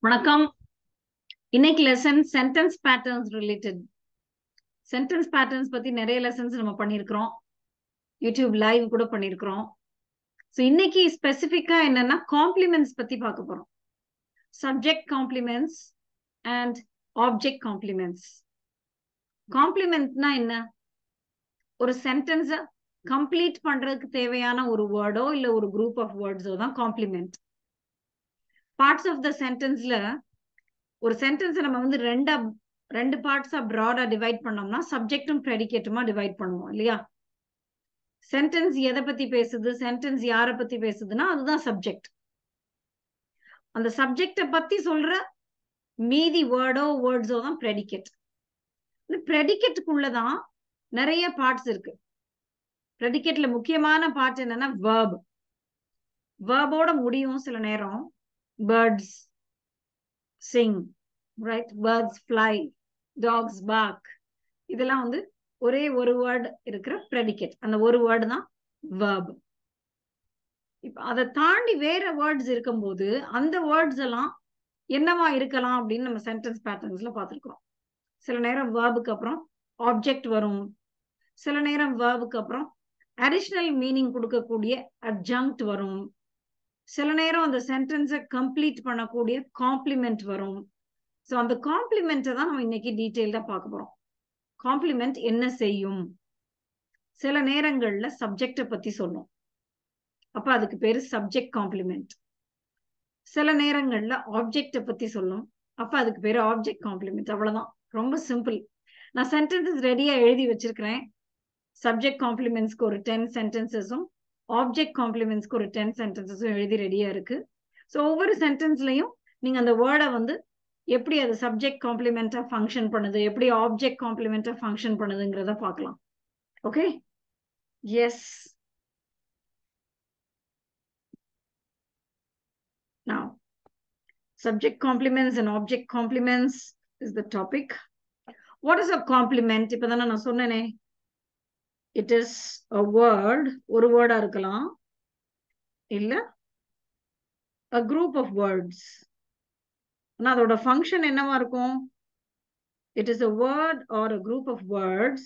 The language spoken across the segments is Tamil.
வணக்கம். இன்னைக்கு lesson sentence patterns related. Sentence patterns பத்தி நிறைய லெசன்ஸ் நம்ம பண்ணியிருக்கிறோம். யூடியூப் லைவ் கூட பண்ணியிருக்கிறோம். ஸோ இன்னைக்கு ஸ்பெசிஃபிக்கா என்னன்னா காம்ப்ளிமெண்ட்ஸ் பத்தி பார்க்க போறோம். Subject complements and object complements. காம்ப்ளிமெண்ட்னா என்ன? ஒரு சென்டென்ஸை கம்ப்ளீட் பண்றதுக்கு தேவையான ஒரு வேர்டோ இல்ல ஒரு குரூப் ஆஃப் வேர்ட்ஸோ தான் காம்ப்ளிமெண்ட். பார்ட்ஸ் ஆஃப் த சென்டென்ஸ்ல ஒரு சென்டென்ஸ் நம்ம வந்து ரெண்டு பார்ட்ஸா ப்ராடா டிவைட் பண்ணோம்னா சப்ஜெக்டும் ப்ரெடிகேட்டுமா டிவைட் பண்ணுவோம் இல்லையா? சென்டென்ஸ் எதை பத்தி பேசுது, சென்டென்ஸ் யாரை பத்தி பேசுதுன்னா அதுதான் சப்ஜெக்ட். அந்த சப்ஜெக்ட பத்தி சொல்ற மீதி வேர்ட்ஸோ தான் ப்ரெடிகேட். இந்த ப்ரெடிகேட்டுக்குள்ளதான் நிறைய பார்ட்ஸ் இருக்கு. ப்ரெடிகேட்ல முக்கியமான பார்ட் என்னன்னா verb. வேர்போட முடியும் சில நேரம். Birds sing, right? Birds fly, dogs bark. இதெல்லாம் வந்து ஒரே ஒரு வேர்ட் இருக்கிற ப்ரெடிகேட். அந்த ஒரு வேர்டு தான் verb. இப்ப அதை தாண்டி வேற வேர்ட்ஸ் இருக்கும்போது அந்த வேர்ட்ஸ் எல்லாம் என்னவா இருக்கலாம் அப்படின்னு நம்ம சென்டென்ஸ் பேட்டர்ன்ஸ்ல பார்த்திருக்கிறோம். சில நேரம் வேர்புக்கு அப்புறம் ஆப்ஜெக்ட் வரும். சில நேரம் வேர்புக்கு அப்புறம் அடிஷனல் மீனிங் கொடுக்கக்கூடிய அட்ஜங்க்ட் வரும். சில நேரம் அந்த சென்டென்ஸை கம்ப்ளீட் பண்ணக்கூடிய காம்ப்ளிமெண்ட் வரும். ஸோ அந்த காம்ப்ளிமெண்ட்டை தான் நம்ம இன்னைக்கு டீட்டெயில்டா பார்க்க போறோம். காம்ப்ளிமெண்ட் என்ன செய்யும்? சில நேரங்கள்ல சப்ஜெக்டை பத்தி சொல்லும், அப்ப அதுக்கு பேரு சப்ஜெக்ட் காம்ப்ளிமெண்ட். சில நேரங்கள்ல ஆப்ஜெக்டை பத்தி சொல்லும், அப்ப அதுக்கு பேரு ஆப்ஜெக்ட் காம்ப்ளிமெண்ட். அவ்வளவுதான், ரொம்ப சிம்பிள். நான் சென்டென்சஸ் ரெடியா எழுதி வச்சிருக்கிறேன். சப்ஜெக்ட் காம்ப்ளிமெண்ட்ஸ்க்கு ஒரு 10 சென்டென்சஸும் ஆப்ஜெக்ட் காம்ப்ளிமெண்ட்ஸ்க்கு ஒரு 10 சென்டென்சஸும் எழுதி ரெடியா இருக்கு. ஸோ ஒவ்வொரு சென்டென்ஸ்லயும் நீங்க அந்த வேர்டை வந்து எப்படி அது சப்ஜெக்ட் காம்ப்ளிமெண்டா ஃபங்க்ஷன் பண்ணுது, எப்படி ஆப்ஜெக்ட் காம்ப்ளிமெண்டா ஃபங்க்ஷன் பண்ணுதுங்கிறத பார்க்கலாம். Okay, yes. Now, subject complements and object complements is the topic. What is a complement? இப்பதானே நான் சொன்னேனே, it is a word, ஒரு வேர்டா இருக்கலாம், இல்ல a group of words. ஆனா அதோட ஃபங்க்ஷன் என்னவா இருக்கும்? It is a word or a group of words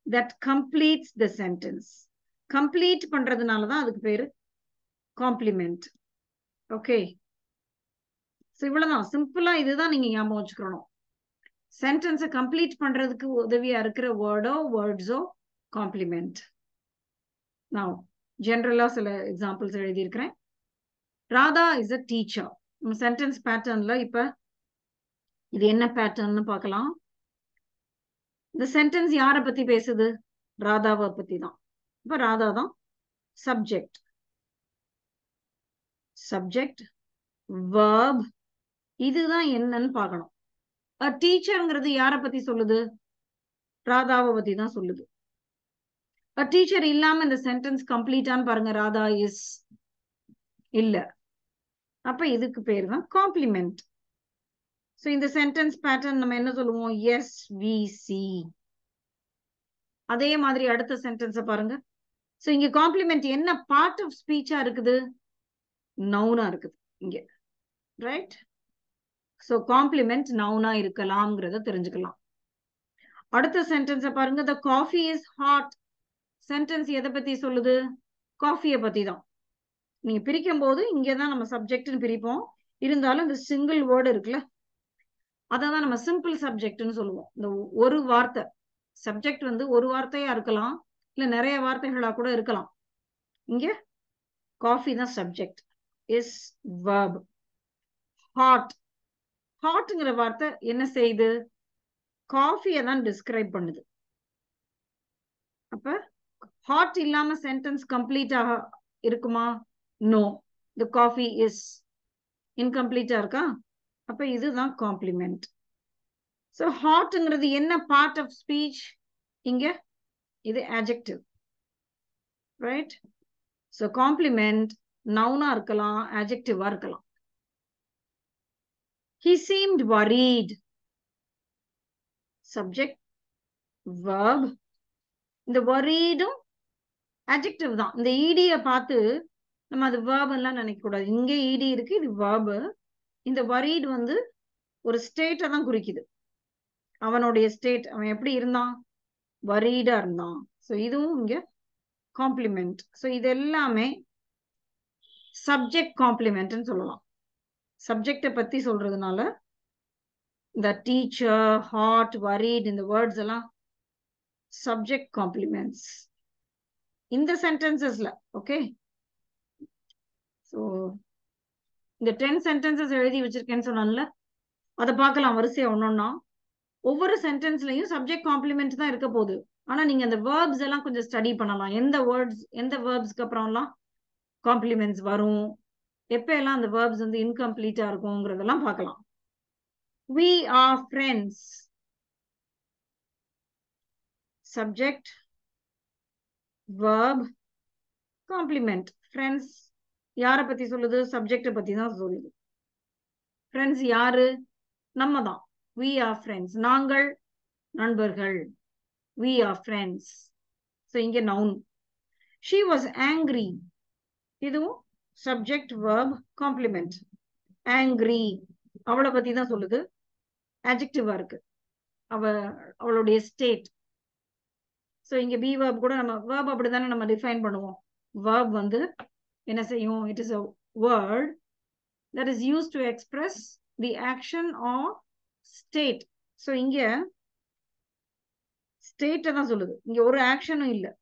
that completes the sentence. Complete பண்றதுனால தான் அதுக்கு பேரு காம்ப்ளிமெண்ட். ஓகே, ஸோ இவ்வளவுதான், சிம்பிளா இதுதான் நீங்க ஞாபகம் வச்சுக்கணும். சென்டென்ஸை கம்ப்ளீட் பண்றதுக்கு உதவியா இருக்கிற வேர்ட்ஸோ காம்ப்ளிமெண்ட். நான் ஜெனரலா சில எக்ஸாம்பிள்ஸ் எழுதியிருக்கிறேன். Radha is a teacher. Sentence பேட்டர்ன்ல இப்ப இது என்ன பேட்டர்ன்னு பார்க்கலாம். இந்த சென்டென்ஸ் யாரை பத்தி பேசுது? ராதாவை பத்தி தான். இப்ப ராதா தான் சப்ஜெக்ட். சப்ஜெக்ட், verb, இதுதான் என்னன்னு பார்க்கணும். டீச்சர்ங்கிறது யாரை பத்தி சொல்லுது? ராதாவை பத்தி தான் சொல்லுது. டீச்சர் இல்லாம இந்த சென்டென்ஸ் கம்ப்ளீட்டான்னு பாருங்க. ராதா இஸ் இல்ல. அப்ப இதுக்கு பேர் தான் காம்ப்ளிமெண்ட். சோ இந்த சென்டென்ஸ் பேட்டர்ன் நம்ம என்ன சொல்லுவோம்? S V C. அதே மாதிரி அடுத்த சென்டென்ஸ பாருங்க. சோ இங்க காம்ப்ளிமெண்ட் என்ன பார்ட் ஆஃப் ஸ்பீச்சா இருக்குது? நவுனா இருக்குது இங்க, ரைட்? சோ காம்ப்ளிமெண்ட் நவுனா இருக்கலாம்ங்கறத தெரிஞ்சுக்கலாம். அடுத்த சென்டென்ஸ பாருங்க. the coffee is hot. Sentence எதை பத்தி சொல்லுது? காஃபியை பத்தி தான். நீங்க பிரிக்கும் போது இங்கதான் நம்ம சப்ஜெக்ட்னு பிரிப்போம். இருந்தாலும் இந்த சிங்கிள் வேர்டு இருக்குல்ல, அதான் நம்ம சிம்பிள் சப்ஜெக்ட்னு சொல்லுவோம். இந்த ஒரு வார்த்தை சப்ஜெக்ட் வந்து ஒரு வார்த்தையா இருக்கலாம், இல்ல நிறைய வார்த்தைகளா கூட இருக்கலாம். இங்க காஃபி தான் சப்ஜெக்ட், இஸ் verb. ஹாட், ஹாட்ங்கிற வார்த்தை என்ன செய்யுது? காஃபியை தான் டிஸ்கிரைப் பண்ணுது. அப்ப ஹாட் இல்லாம சென்டென்ஸ் கம்ப்ளீட்டாக இருக்குமா? நோ, the coffee is இன்கம்ப்ளீட்டா இருக்கா? அப்ப இதுதான் காம்ப்ளிமெண்ட். சோ ஹாட்ங்கிறது என்ன பார்ட் ஆஃப் ஸ்பீச்? இங்க இது adjective, ரைட்? சோ காம்ப்ளிமெண்ட் நவுனா இருக்கலாம், adjective-ஆ இருக்கலாம். he seemed worried. subject, verb. இந்த worried-ம் adjective தான். இந்த ed-ய பார்த்து நம்ம அது verb எல்லாம் நினைக்க கூடாது. இங்க ed இருக்கு, இது verb. இந்த worried வந்து ஒரு ஸ்டேட்டை தான் குறிக்குது. அவனுடைய ஸ்டேட், அவன் எப்படி இருந்தான், worried-ஆ இருந்தான். ஸோ இதுவும் இங்க காம்ப்ளிமெண்ட். ஸோ இது எல்லாமே சப்ஜெக்ட் காம்ப்ளிமெண்ட்னு சொல்லலாம். சப்ஜெக்டை பத்தி சொல்றதுனால இந்த டீச்சர், ஹாட், worried இந்த வேர்ட்ஸ் எல்லாம் சப்ஜெக்ட் காம்ப்ளிமெண்ட்ஸ் இந்த சென்டென்சஸ்ல. ஓகே, ஸோ இந்த 10 சென்டென்சஸ் எழுதி வச்சிருக்கேன்னு சொன்னால அதை பார்க்கலாம் வரிசையா ஒன்னொன்னா. ஒவ்வொரு சென்டென்ஸ்லயும் சப்ஜெக்ட் காம்ப்ளிமெண்ட் தான் இருக்க போகுது. ஆனா நீங்க அந்த வேர்ப்ஸ் எல்லாம் கொஞ்சம் ஸ்டடி பண்ணலாம். எந்த வேர்ட்ஸ், எந்த வேர்ப்ஸ்க்கு அப்புறம்லாம் காம்ப்ளிமெண்ட்ஸ் வரும், எப்ப எல்லாம் அந்த வேர்ப்ஸ் வந்து இன்கம்ப்ளீட்டா இருக்கும்ங்கிறதெல்லாம் பார்க்கலாம். We are friends. Subject, verb, complement. Friends யாரை பத்தி சொல்லுது, சப்ஜெக்ட பத்தி தான் சொல்லுது. ஃப்ரெண்ட்ஸ் யாரு, நம்ம தான். We are friends, நாங்கள் நண்பர்கள். We are friends. So இங்க noun. She was angry. இதுவும் சப்ஜெக்ட், verb, complement. Angry அவளை பத்தி தான் சொல்லுது. adjective-ஆ இருக்கு. அவளுடைய ஸ்டேட். ஸோ இங்க பி verb கூட நம்ம verb அப்படிதானே நம்ம டிஃபைன் பண்ணுவோம். verb வந்து என்ன செய்யும், it is a word that is used to express the action or state. So இங்க ஸ்டேட்டை தான் சொல்லுது, இங்க ஒரு ஆக்ஷனும் இல்லை.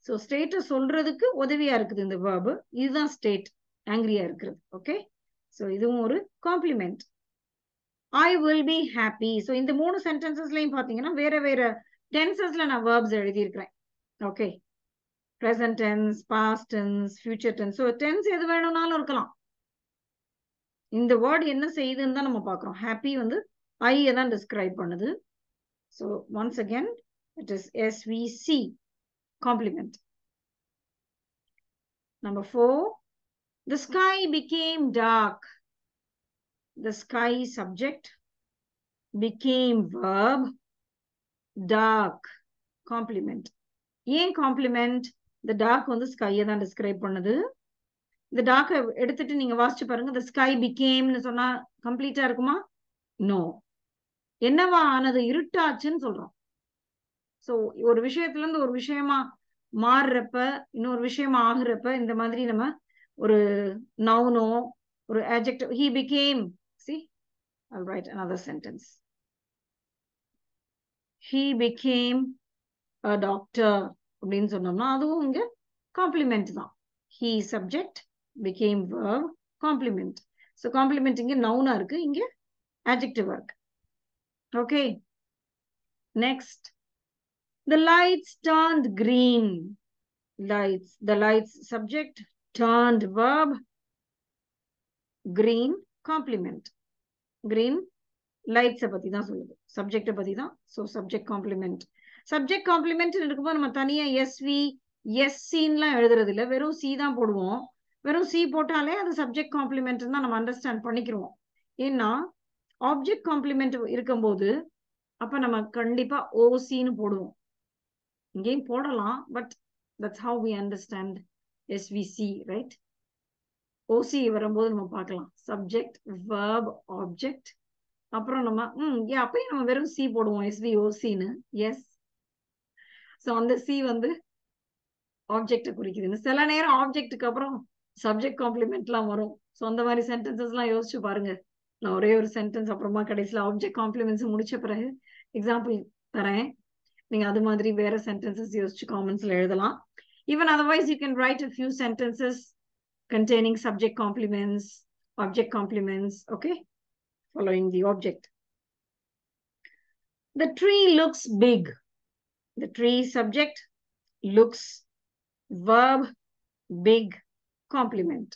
ஸோ ஸ்டேட்டை சொல்றதுக்கு உதவியா இருக்குது இந்த verb. இதுதான் ஸ்டேட், ஆங்கிரியா இருக்கிறது. ஓகே, ஸோ இதுவும் ஒரு complement. I will be happy. So இந்த 3 சென்டென்சஸ்லயும் பாத்தீங்கன்னா வேற வேற டென்சஸ்ல நான் verbs எழுதியிருக்கிறேன். Okay, present tense, past tense, future tense. So tense எது வேணும்னாலும் இருக்கலாம். இந்த வேர்ட் என்ன செய்யுதுன்னு தான் நம்ம பார்க்கிறோம். ஹாப்பி வந்து ஐ தான் டிஸ்கிரைப் பண்ணுது. So once again it is SVC complement. Number 4, the sky became dark. The sky subject, became verb, dark complement. ஏன் காம்ப்ளிமெண்ட்? இந்த டார்க் வந்து ஸ்கையை தான் டிஸ்கிரைப் பண்ணுது. இந்த டார்க்கை எடுத்துட்டு நீங்க வாசிச்சு பாருங்க. the sky becameன்னு சொன்னா கம்ப்ளீட்டா இருக்குமா? நோ. என்னவா ஆனது? இருட்டாச்சுன்னு சொல்றோம். ஸோ ஒரு விஷயத்துல இருந்து ஒரு விஷயமா மாறுறப்ப, இன்னொரு விஷயமா ஆகுறப்ப, இந்த மாதிரி நம்ம ஒரு நவுனோ ஒரு adjective, he became, see, I'll write another sentence. He became a doctor அப்படின்னு சொன்னோம்னா அதுவும் இங்க காம்ப்ளிமெண்ட் தான். He subject, became verb, complement. So complement இங்க noun-ஆ இருக்கு, இங்க adjective இருக்கு. Okay, next, the lights turned green. Lights, the lights subject, turned verb, green complement. Green lights பத்தி தான் சொல்லுது, சப்ஜெக்ட பத்தி தான். So subject complement. Subject complement இருக்கும்போது நம்ம தனியா SV SCன்னுலாம் எழுதுறது இல்லை, வெறும் C தான் போடுவோம். வெறும் C போட்டாலே அது சப்ஜெக்ட் காம்ப்ளிமெண்ட் தான் நம்ம அண்டர்ஸ்டாண்ட் பண்ணிக்கிறோம். ஏன்னா ஆப்ஜெக்ட் காம்ப்ளிமெண்ட் இருக்கும்போது அப்ப நம்ம கண்டிப்பா OCன்னு போடுவோம். இங்கேயும் போடலாம், but that's how we understand SVC, right? OC வரும்போது நம்ம பார்க்கலாம். சப்ஜெக்ட், verb, ஆப்ஜெக்ட், அப்புறம் நம்ம அப்பயும் நம்ம வெறும் C போடுவோம், SVOCன்னு. எஸ், ஸோ அந்த C வந்து ஆப்ஜெக்டை குறிக்குதுன்னு. சில நேரம் ஆப்ஜெக்டுக்கு அப்புறம் சப்ஜெக்ட் காம்ப்ளிமெண்ட்லாம் வரும். ஸோ அந்த மாதிரி சென்டென்சஸ்லாம் யோசிச்சு பாருங்க. நான் ஒரே ஒரு சென்டென்ஸ் அப்புறமா கடைசியில் ஆப்ஜெக்ட் காம்ப்ளிமெண்ட்ஸ் முடிச்ச பிறகு எக்ஸாம்பிள் தரேன். நீங்க அது மாதிரி வேற சென்டென்சஸ் யோசிச்சு காமெண்ட்ஸ்ல எழுதலாம். Even otherwise you can write a few sentences containing subject complements, object complements, okay, following the object. The tree looks big. The tree subject, looks verb, big complement.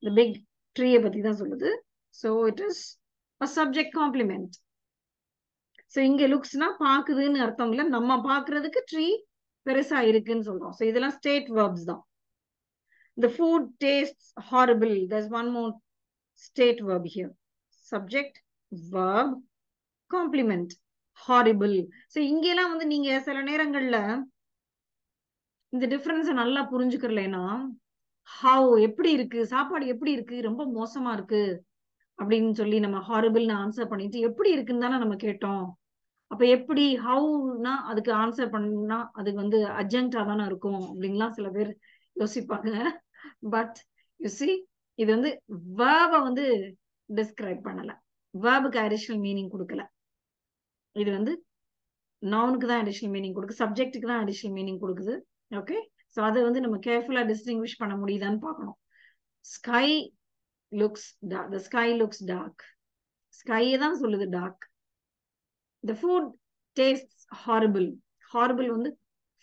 The big tree பத்தி தான் சொல்லுது. So it is a subject complement. So இங்க லுக்ஸ்னா பாக்குதுன்னு அர்த்தம் இல்ல, நம்ம பாக்குறதுக்கு ட்ரீ பெருசா இருக்குன்னு சொல்றோம். So இதெல்லாம் ஸ்டேட் verbs தான். The food tastes horrible. There's one more state verb here. Subject, verb, complement, horrible. So இங்கெல்லாம் வந்து நீங்க சில நேரங்கள்ல இந்த டிஃபரன்ஸை நல்லா புரிஞ்சுக்கலனா ஹவ் எப்படி இருக்கு, சாப்பாடு எப்படி இருக்கு, ரொம்ப மோசமா இருக்கு அப்படின்னு சொல்லி நம்ம ஹாரிபிள்னு ஆன்சர் பண்ணிட்டு எப்படி இருக்குன்னு தானே நம்ம கேட்டோம். அப்ப எப்படி ஹவுனா அதுக்கு ஆன்சர் பண்ணா அதுக்கு வந்து அர்ஜென்டா தானே இருக்கும் அப்படின்லாம் சில பேர் யோசிப்பாங்க. பட் யூ சி இது வந்து வேர்பை வந்து டிஸ்கிரைப் பண்ணல, வேர்புக்கு அடிஷனல் மீனிங் கொடுக்கல. இது வந்து நவுனுக்கு தான் அடிஷனல் மீனிங் கொடுக்குது, சப்ஜெக்ட்டுக்கு தான் அடிஷனல் மீனிங் கொடுக்குது. ஓகே, ஸோ அதை வந்து நம்ம கேர்ஃபுல்லா டிஸ்டிங்விஷ் பண்ண முடியுதான்னு பார்க்கணும். Sky looks dark, the sky looks dark, ஸ்கையை தான் சொல்லுது dark. The food tastes horrible, horrible வந்து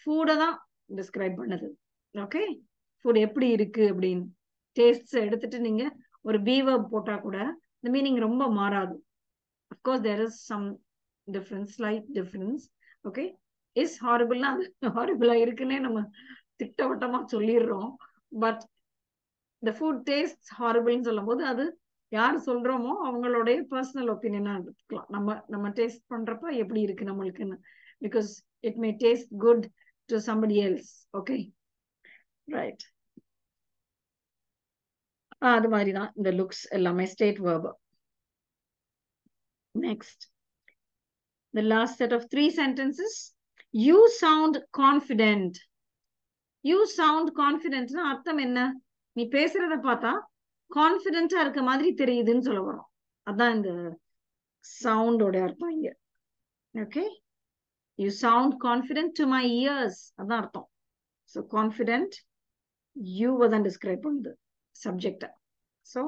ஃபுட்டை தான் டிஸ்கிரைப் பண்ணுது. ஓகே, ஃபுட் எப்படி இருக்கு அப்படின்னு டேஸ்ட்ஸ் எடுத்துட்டு நீங்க ஒரு பீவர்ப் போட்டா கூட இந்த மீனிங் ரொம்ப மாறாது. Of course there is some difference, slight difference. Okay, is ஹாரிபிள்னா அது ஹாரிபிளா இருக்குன்னே நம்ம திட்டவட்டமா சொல்லிடுறோம். But the food tastes horrible சொல்லும் போது அது யார் சொல்றோமோ அவங்களுடைய பர்சனல் ஒப்பீனியனா எடுத்துக்கலாம். நம்ம டேஸ்ட் பண்றப்ப எப்படி இருக்கு நம்மளுக்குன்னு, because it may taste good to somebody else. Okay, right. அது மாதிரி தான் இந்த லுக்ஸ் எல்லாமே state verb. Next, the last set of 3 sentences. You sound confident. You sound confident னா அர்த்தம் என்ன? நீ பேசுறத பார்த்தா கான்பிடென்டா இருக்க மாதிரி தெரியுதுன்னு சொல்ல வரோம். அதான் இந்த சவுண்டோட அர்த்தம் இங்க. Okay, you sound confident to my ears, அதான் அர்த்தம். ஸோ கான்பிடென்ட் யூவை தான் டிஸ்கிரைப் பண்ணுது subject. So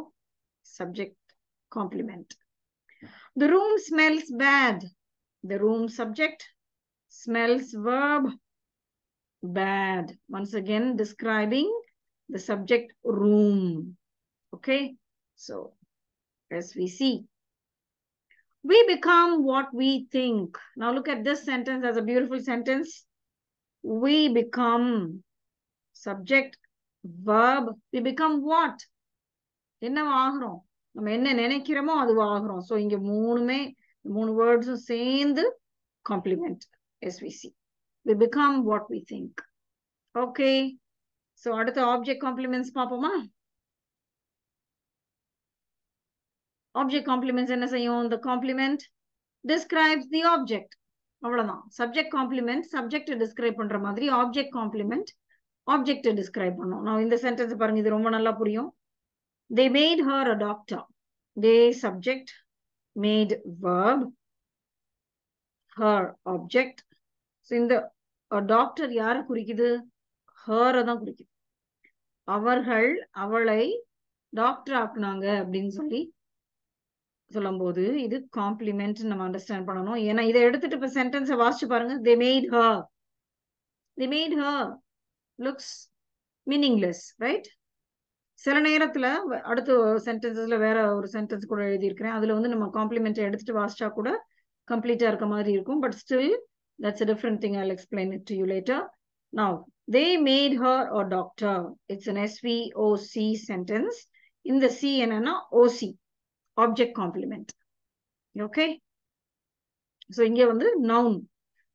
subject complement. The room smells bad. The room subject, smells verb, bad. Once again describing the subject room. Okay, so as we see, we become what we think. Now look at this sentence as a beautiful sentence. We become subject verb, we become what? என்ன ஆகிறோம்? நம்ம என்ன நினைக்கிறோமோ அது ஆகிறோம். ஸோ இங்க மூணு வேர்ட்ஸும் சேர்ந்து complement. as we see, we become what we think. Okay, so அடுத்த ஆப்ஜெக்ட் காம்ப்ளிமெண்ட்ஸ் பார்ப்போமா? ஆப்ஜெக்ட் காம்ப்ளிமெண்ட்ஸ் என்ன செய்யும்? the complement describes the object. அவ்வளவுதான். சப்ஜெக்ட் காம்ப்ளிமெண்ட் சப்ஜெக்ட் டிஸ்கிரைப் பண்ற மாதிரி ஆப்ஜெக்ட் காம்ப்ளிமெண்ட் ஆப்ஜெக்ட் டிஸ்கிரைப் பண்ணும். நான் இந்த சென்டென்ஸ் பாருங்க, இது ரொம்ப நல்லா புரியும். They made her a doctor. They subject, made verb, her object. So இந்த டாக்டர் யாரை குறிக்குது? ஹரை தான் குறிக்குது. அவர்கள் அவளை டாக்டர் ஆக்குனாங்க அப்படின்னு சொல்லி சொல்லும் போது இது காம்ப்ளிமெண்ட் நம்ம அண்டர்ஸ்டாண்ட் பண்ணணும். ஏன்னா இதை எடுத்துட்டு இப்ப சென்டென்ஸை வாசிச்சு பாருங்க. they made her, they made her looks meaningless, right? சில நேரத்துல அடுத்த சென்டென்சஸ்ல வேற ஒரு சென்டென்ஸ் கூட எழுதியிருக்கிறேன், அதுல வந்து நம்ம காம்ப்ளிமெண்ட் எடுத்துட்டு வாசிச்சா கூட கம்ப்ளீட்டா இருக்க மாதிரி இருக்கும். But still that's a different thing. I'll explain it to you later. Now, they made her a doctor. It's an SVOC sentence. In the C என்னன்னா OC, object complement. Okay, so இங்க வந்து noun.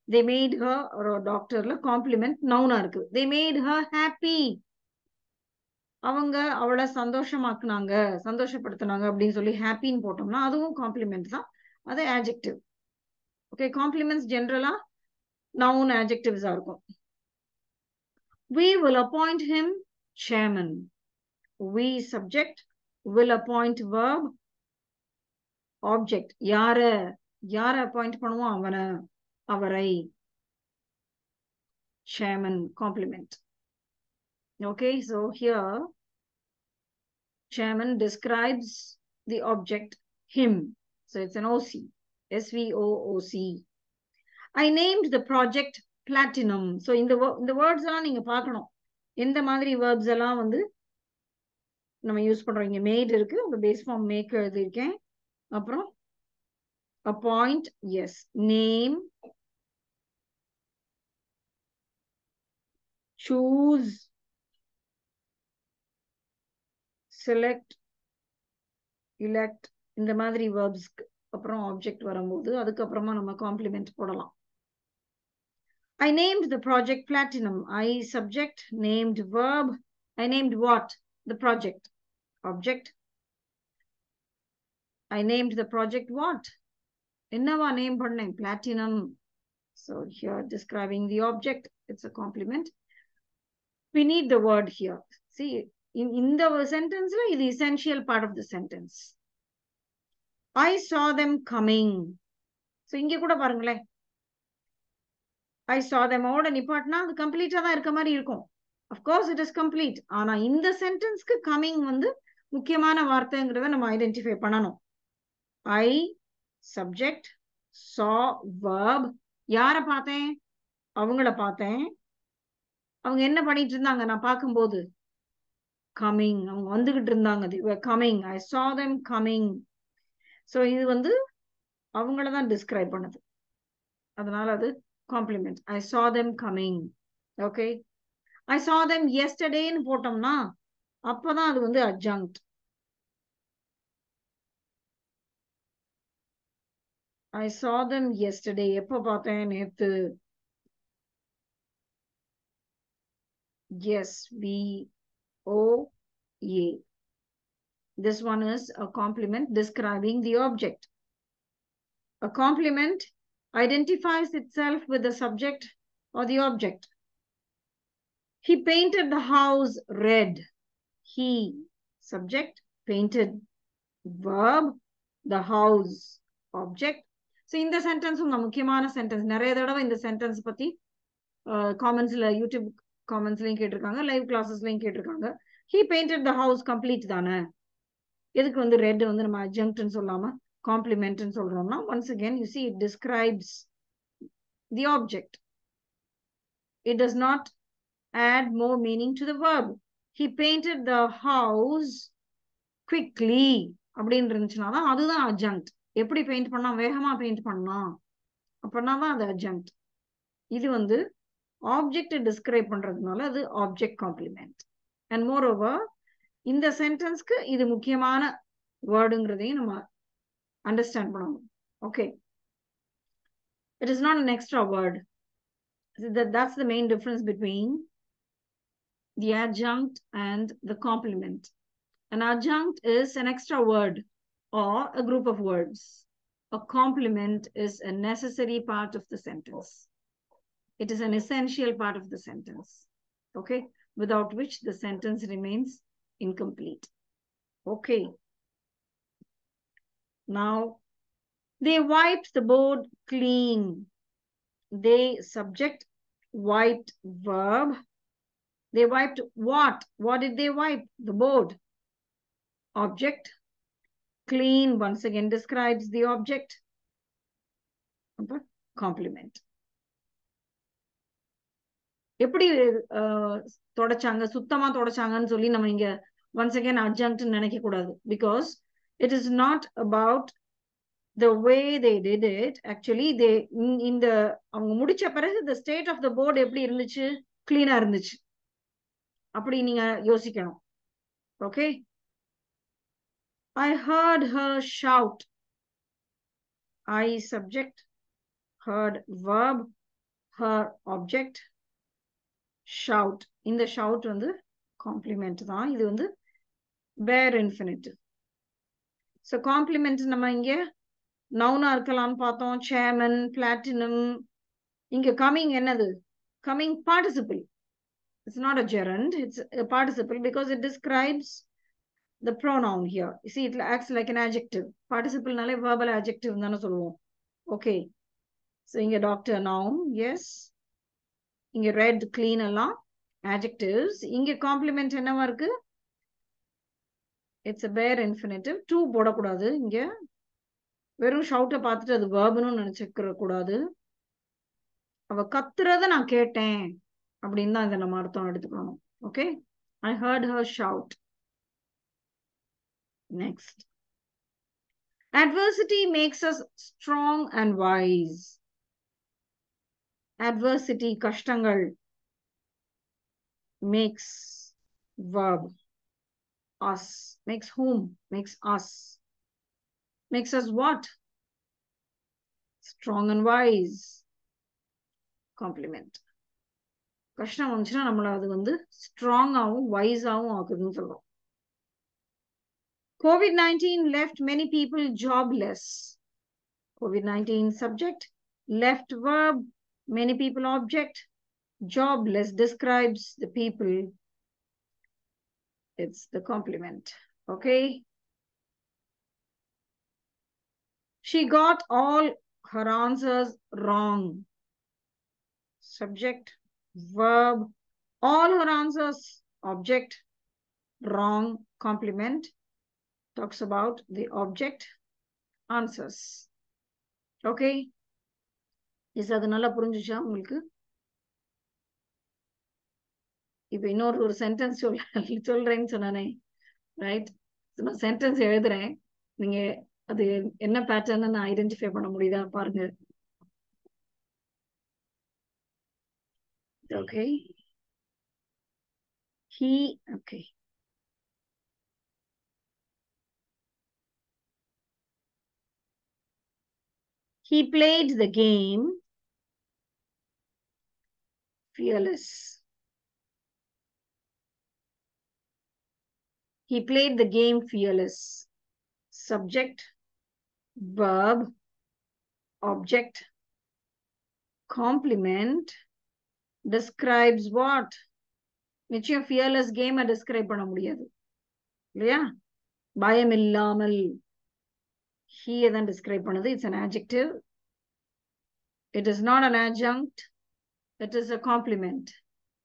They made her or a doctorல complement noun இருக்கு. They made her happy. அவங்க அவளை சந்தோஷமாக்குனாங்க, சந்தோஷப்படுத்தினாங்க அப்படின்னு சொல்லி ஹாப்பின்னு போட்டோம்னா அதுவும் காம்ப்ளிமெண்ட் தான், அது adjective. ஓகே, காம்ப்ளிமெண்ட்ஸ் ஜெனரலா noun adjectives இருக்கும். We will appoint him chairman. We subject, will appoint verb, object யார appoint பண்ணுவோம்? அவனை அவரை. chairman complement. Okay, so here chairman describes the object him, so it's an OC, SVOOC. I named the project platinum. So இந்த வேர்ட்ஸ் எல்லாம் நீங்க பார்க்கணும், எந்த மாதிரி வேர்ப்ஸ் எல்லாம் வந்து நம்ம யூஸ் பண்றோம். இங்க மேட் இருக்கு, அந்த பேஸ் ஃபார்ம் மேக் எழுதியிருக்கேன். அப்புறம் appoint, yes, name, choose, select, elect, இந்த மாதிரி வேர்ப்ஸ்க்கு அப்புறம் ஆப்ஜெக்ட் வரும்போது அதுக்கப்புறமா நம்ம காம்ப்ளிமெண்ட் போடலாம். I named the project platinum. I subject, named verb, I named what? The project. Object. I named the project what? Innava name panneng? Platinum. So here describing the object, it's a compliment. We need the word here. See, in the sentence, the essential part of the sentence. I saw them coming. So inge kuda parungle. I saw them oda nipatna அது கம்ப்ளீட்டா தான் இருக்க மாதிரி இருக்கும். Of course it is complete. ஆனா இந்த சென்டென்ஸ்க்கு coming வந்து முக்கியமான வார்த்தைங்கிறத நம்ம ஐடென்டிஃபை பண்ணணும். I subject saw verb. யார பார்த்தேன்? அவங்கள பார்த்தேன். அவங்க என்ன பண்ணிட்டு இருந்தாங்க நான் பார்க்கும்போது? Coming. அவங்க வந்துகிட்டு இருந்தாங்க. They were coming. I saw them coming. So இது வந்து அவங்கள தான் டிஸ்கிரைப் பண்ணுது. அதனால அது compliment. I saw them coming. Okay. I saw them yesterday ன்னு போட்டோம்னா அப்பதான் அது வந்து adjunct. I saw them yesterday. எப்ப பார்த்தேன்? நேத்து. Yes, V-O-A. This one is a compliment describing the object. A compliment identifies itself with the subject or the object. He painted the house red. He, subject, painted. Verb, the house, object. So in the sentence, முக்கியமான sentence. நிறைய தடவை இந்த sentence பத்தி commentsல YouTube commentsலயும் கேட்டிருக்காங்க, live classesலயும் கேட்டிருக்காங்க. He painted the house complete தானே. எதுக்கு வந்து red வந்து நம்ம adjunctன்னு சொல்லாம complementன்னு சொல்றோம்னா, once again you see it describes the object. It does not add more meaning to the verb. He painted the house quickly அப்படின்னு இருந்துச்சுன்னா தான் அதுதான் adjunct. எப்படி பெயிண்ட் பண்ணா? வேகமா பெயிண்ட் பண்ணா அப்படின்னாதான் அது adjunct. இது வந்து ஆப்ஜெக்ட் டிஸ்கிரைப் பண்றதுனால அது object complement. And moreover இந்த சென்டென்ஸ்க்கு இது முக்கியமான வேர்டுங்கிறதையும் நம்ம அண்டர்ஸ்டாண்ட் பண்ணணும். Okay, it is not an extra word. That's the main difference between the adjunct and the complement. An adjunct is an extra word or a group of words. A complement is a necessary part of the sentence. It is an essential part of the sentence, okay, without which the sentence remains incomplete. Okay. Now, they wiped the board clean. They, subject, wiped, verb. They wiped what? What did they wipe? The board. Object. Clean, once again, describes the object. Complement. எப்படி தொடச்சாங்க, சுத்தமா தொடச்சாங்கன்னு சொல்லி நம்ம இங்க once again adjunct நினைக்க கூடாது. Because it is not about the way they did it. Actually, they இந்த அவங்க முடிச்ச பிறகு the state of the board எப்படி இருந்துச்சு? கிளீனா இருந்துச்சு. அப்படி நீங்க யோசிக்கணும். Okay. I heard her shout. I, subject, heard, verb, her, object, shout. இந்த shout வந்து complement தான். இது வந்து bare infinitive. So complement நம்ம இங்க நவுனா இருக்கலாம்னு பார்த்தோம். chairman, platinum. இங்க coming என்னது? Coming participle. It's not a gerund, it's a participle because it describes the pronoun here. You see, it acts like an adjective. Participle naale verbal adjective தான சொல்லுவோம். Okay. So இங்க doctor, noun, yes. இங்க red, clean எல்லாம் adjectives. இங்க complement என்னவா இருக்கு? It's a bare infinitive. To போடக்கூடாது. இங்க வெறும் shout பார்த்துட்டு அது verbனு நினைச்சுக்கிற கூடாது. அவ கத்துறத நான் கேட்டேன் அப்படின்னு தான் இதை நம்ம அர்த்தம் எடுத்துக்கணும். Okay. I heard her shout. Next. Adversity makes us strong and wise. Adversity, kashtangal, makes, verb, us. Makes whom? Makes us. Makes us what? Strong and wise. Complement. கஷ்டம் வந்துச்சுன்னா நம்மள அது வந்து ஸ்ட்ராங்காகவும் வைஸாகவும் ஆகுதுன்னு சொல்றோம். COVID-19 left many people jobless. COVID-19 subject, left verb, many people object, jobless describes the people. It's the complement. Okay. She got all her answers wrong. Subject, verb, all her answers, object, wrong, complement, talks about the object, answers. Okay. Is அது நல்லா புரிஞ்சுச்சா உங்களுக்கு? இப்ப இன்னொரு சென்டென்ஸ் சொல்றேன்னு சொன்னானே, ரைட்? நான் சென்டென்ஸ் எழுதுறேன், நீங்க அது என்ன பேட்டர்ன் நான் ஐடென்டிஃபை பண்ண முடியுதா பாருங்க. Okay. Okay. He played the game fearless. He played the game fearless. Subject, verb, object, complement, describes what? நிச்சயம் fearless game describe பண்ண முடியாது இல்லையா? பயம் இல்லாமல் he தான் describe பண்ணது. It's an adjective. It is not an adjunct. It is a complement.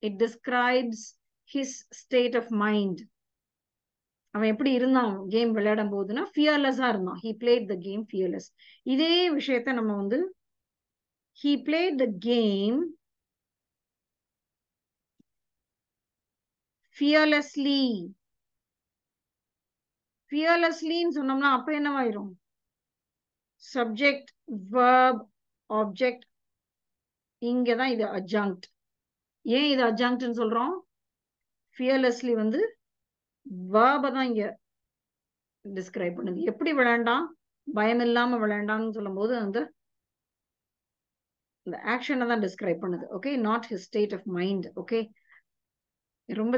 It describes his state of mind. அவன் எப்படி இருந்தான் கேம் விளையாடும் போதுன்னா ஃபியர்லெஸ்ஸா இருந்தான். He played the game fearless. இதே விஷயத்த நம்ம வந்து he played the game fearlessly. Fearlesslyன்னு சொன்னோம்னா அப்ப என்னவாயிரும்? Subject, verb, object. இங்கதான் இது adjunct. ஏன் இது adjunctன்னு சொல்றோம்? Fearlessly வந்து verb தான் இங்க டிஸ்கிரைப் பண்ணுது. எப்படி விளையாண்டான்? பயம் இல்லாம விளையாண்டான்னு சொல்லும் போது அந்த ஆக்ஷனை தான் டிஸ்கிரைப் பண்ணுது. Okay, not his state of mind. Okay, ரொம்ப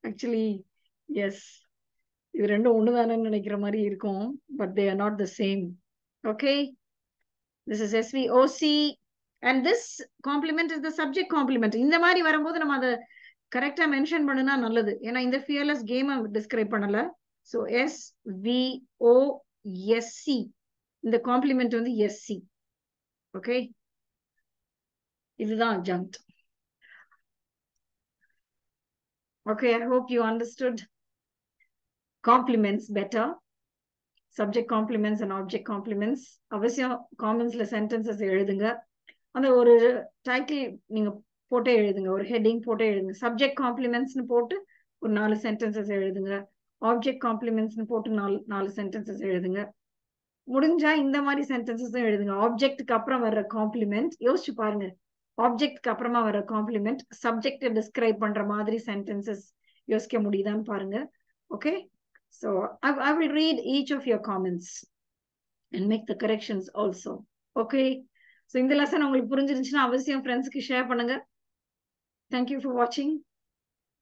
ஆக்சுவலி எஸ், இது ரெண்டும் ஒண்ணுதானு நினைக்கிற மாதிரி இருக்கும். But they are not the same. Okay, this is SVOC and this complement is the subject complement. இந்த மாதிரி வரும்போது நம்ம அதை கரெக்டா மென்ஷன் பண்ணுனா நல்லது. ஏன்னா இந்த ஃபியர்லெஸ் கேம் டிஸ்கிரைப் பண்ணல. ஸோ SVOSC, இந்த காம்ப்ளிமெண்ட் வந்து SC. ஓகே, இதுதான் adjunct. Okay, I hope you understood complements better. Subject complements and object complements. அவசியம் காமெண்ட்ஸ்ல சென்டென்சஸ் எழுதுங்க. அந்த ஒரு டைட்டில் நீங்க போட்டே எழுதுங்க, ஒரு ஹெட்டிங் போட்டே எழுதுங்க. சப்ஜெக்ட் காம்ப்ளிமெண்ட்ஸ்னு போட்டு ஒரு 4 சென்டென்சஸ் எழுதுங்க. ஆப்ஜெக்ட் காம்ப்ளிமெண்ட்ஸ்னு போட்டு 4 சென்டென்சஸ் எழுதுங்க. முடிஞ்சா இந்த மாதிரி சென்டென்சஸ் எழுதுங்க. ஆப்ஜெக்ட்டுக்கு அப்புறம் வர்ற காம்ப்ளிமெண்ட் யோசிச்சு பாருங்க. ஆப்ஜெக்ட்க்கு அப்புறமா வர காம்ப்ளிமெண்ட் சப்ஜெக்ட் டிஸ்கிரைப் பண்ற மாதிரி சென்டென்சஸ் யோசிக்க முடியுதான்னு பாருங்க. Okay, so I will read each of your comments and make the corrections also. Okay, so இந்த லெசன் உங்களுக்கு புரிஞ்சிருந்துச்சுன்னா அவசியம் ஃப்ரெண்ட்ஸ்க்கு ஷேர் பண்ணுங்க. Thank you for watching.